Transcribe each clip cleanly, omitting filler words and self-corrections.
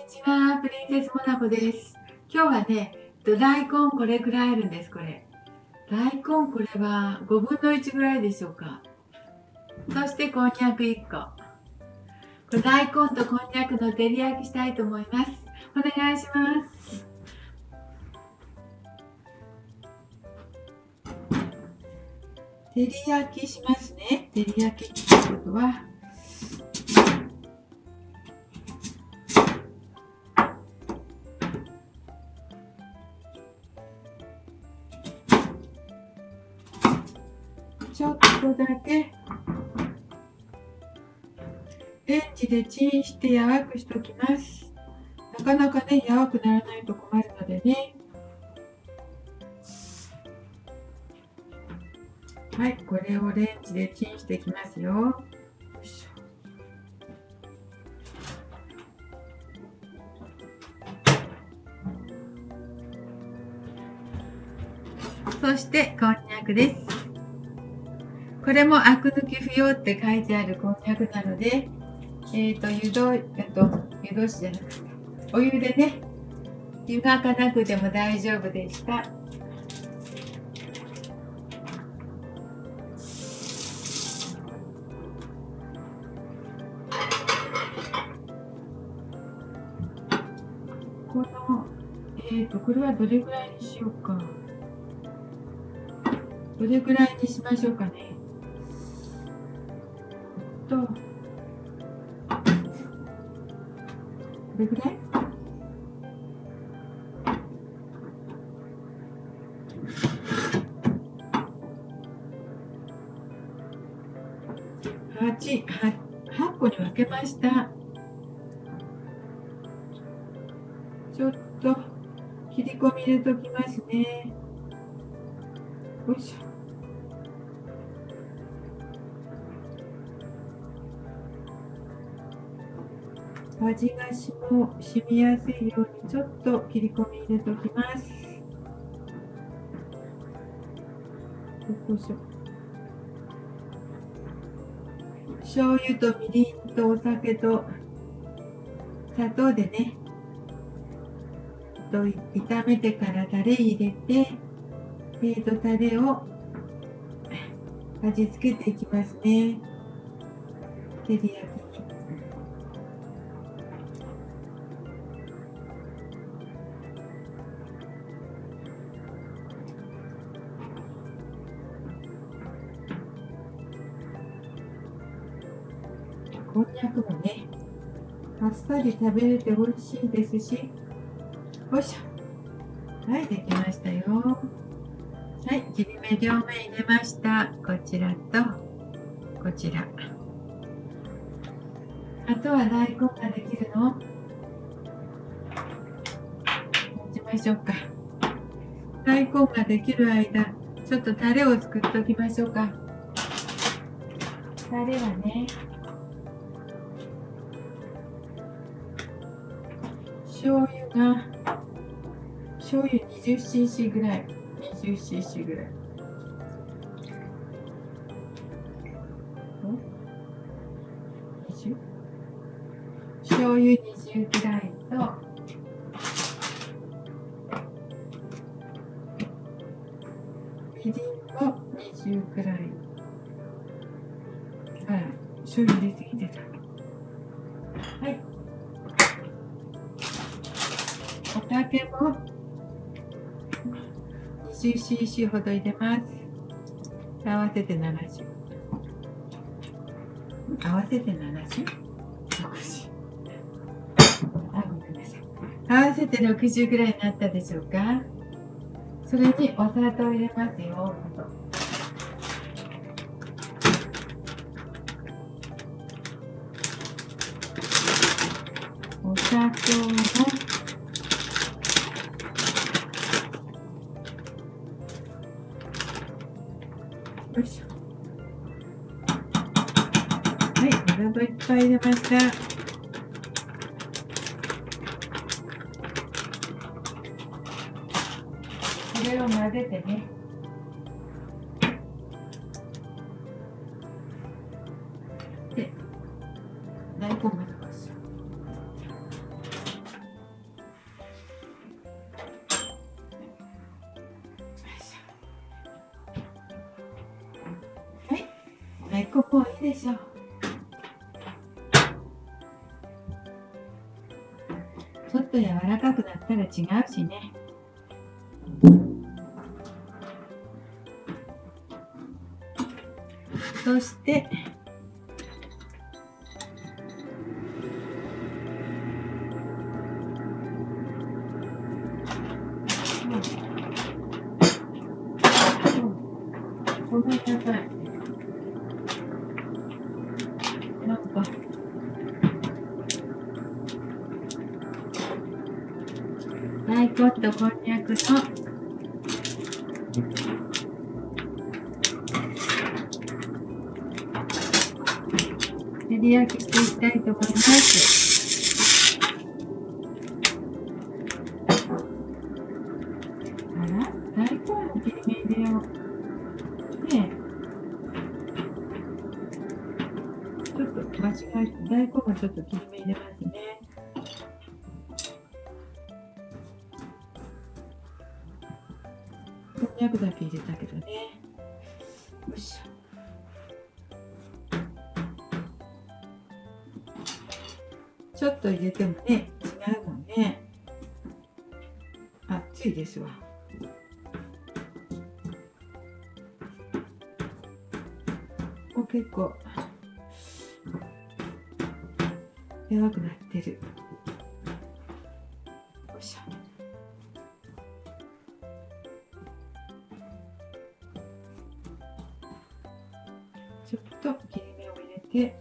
ちは、プリンセスモナコです。今日はね、大根これくらいあるんです。これ大根、これは5分の1ぐらいでしょうか。そしてこんにゃく1個。これ大根とこんにゃくの照り焼きしたいと思います。お願いします。照り焼きしますね。照り焼きってことはちょっとだけレンジでチンして柔らくしておきます。なかなかね、柔らくならないと困るのでね。はい、これをレンジでチンしていきますよ。よいしょ。そしてこんにゃくです。これもアク抜き不要って書いてあるこんにゃくなので、湯通しじゃなくてお湯でね、湯がかなくても大丈夫でした。このこれはどれぐらいにしようか。どれぐらいにしましょうかね。これぐらい8個に分けました。ちょっと切り込み入れときますね。よいしょ。味が染みやすいようにちょっと切り込み入れておきます。よいしょ。醤油とみりんとお酒と砂糖でね、炒めてからタレ入れて、タレを味付けていきますね。照り焼きに。こんにゃくもね、あっさり食べれて美味しいですし。よいしょ。はい、できましたよ。はい、切り目両面入れました。こちらとこちら。あとは大根ができるのを持ちましょうか。大根ができる間、ちょっとタレを作っておきましょうか。タレはね、醤油 20cc ぐらい。20cc ぐらい。醤油20ぐらいと、みりんも20くらい。醤油入れすぎてた。はい。お酒も 20cc ほど入れます。合わせて70。合わせて 70？ 60。ごめんなさい。合わせて60ぐらいになったでしょうか。それにお砂糖入れますよ。お砂糖もよいしょ。はい、鍋いっぱい入れました。これを混ぜてね。で、大根までます。こもういいでしょう。ちょっと柔らかくなったら違うしね。そしてごめんなさい。なんか大根とこんにゃくの照り焼きしていきたいと思います。あら、大根の切り目入れよう。ねえ、ちょっと間違えて、大根もちょっと切り目入れますね。こんにゃくだけ入れたけどね。よいしょ。ちょっと入れてもね、違うもんね。熱いですわ。もう結構やばくなってる。よいしょ。ちょっと切り目を入れて、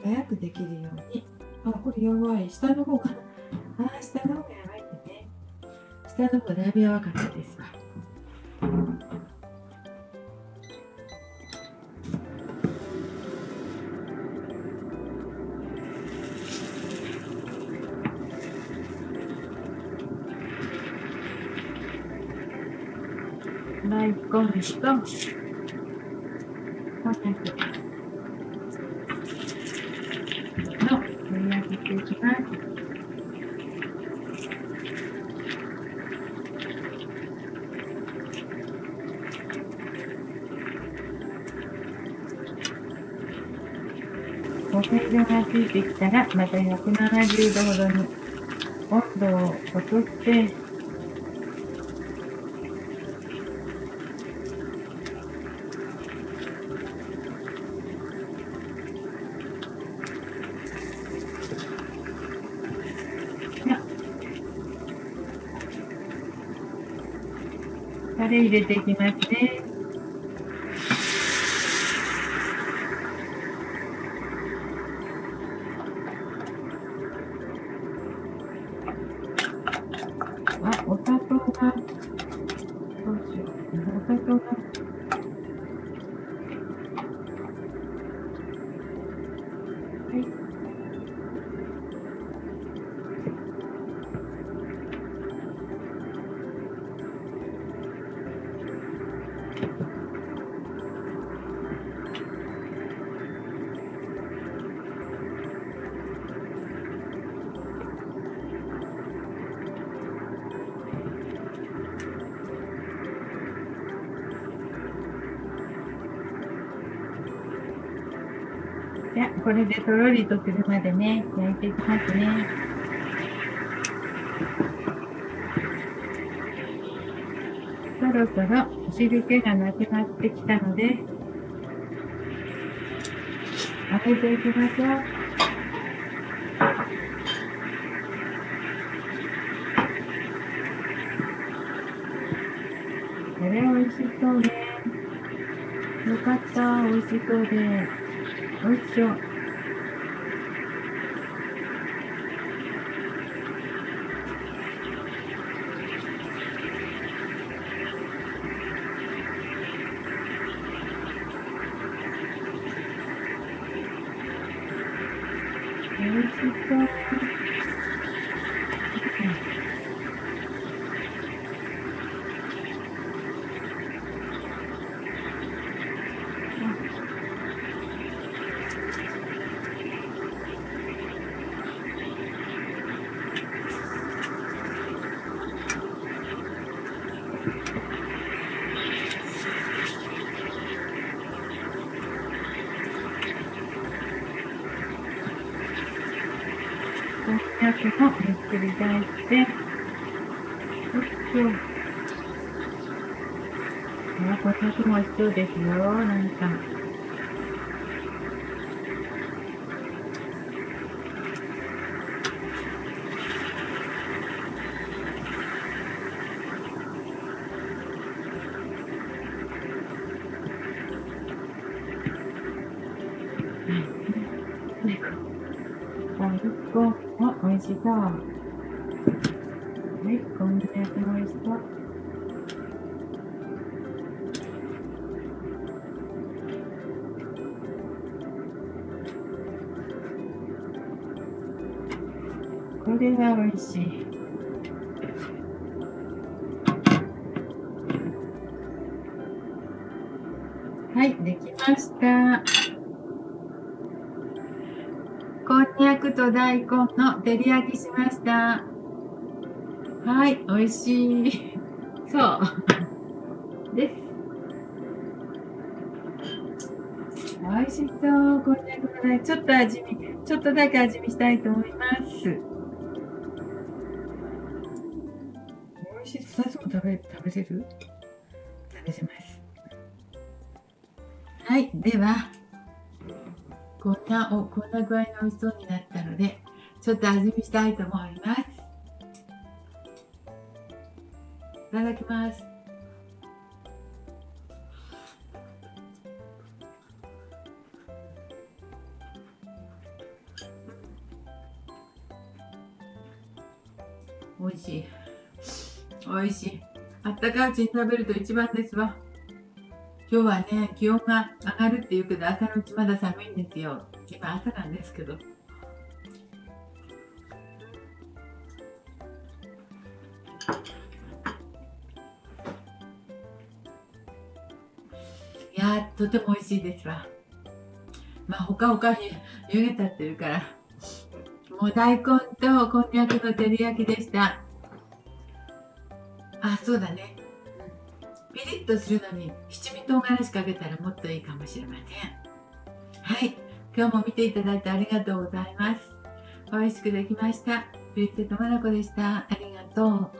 早くできるように。これやばい。下の方が、下の方がやばいってね。下の方だいぶやばかったですわ。大根とこんにゃくの照り焼きしていきます。焦げ色がついてきたら、また170度ほどに温度を落として、タレ入れていきますね。お砂糖が、どうしよう。お砂糖が、はい。じゃあ、これでとろりとするまでね、焼いていきますね。そろそろ汁気がなくなってきたので、開けていきましょう。これ美味しそうね。よかった、美味しそうで。よいしょ。美味しそう。にゃくもゆっくり炊いて、こんにゃくも美味しそうですよ、なんか。大根も美味しそう。はい、こんにゃくも美味しそう。これは美味しい。はい、できました。こんにゃくと大根の照り焼きしました。はい、美味しい。そうです。美味しそう。こんにゃくもね、ちょっとだけ味見したいと思います。美味しい。さつも食べれる？食べれます。はい、では、こんな具合に美味しそうになったので、ちょっと味見したいと思います。いただきます。美味しい。美味しい。あったかいうちに食べると一番ですわ。今日はね、気温が上がるっていうけど、朝のうちまだ寒いんですよ。今朝なんですけど。いやー、とても美味しいですわ。まあ、ほかほかに湯気立ってるから。もう大根とこんにゃくの照り焼きでした。あ、そうだね。ピリッとするのに七味唐辛子かけたらもっといいかもしれません。はい、今日も見ていただいてありがとうございます。美味しくできました。プリンセストマナコでした。ありがとう。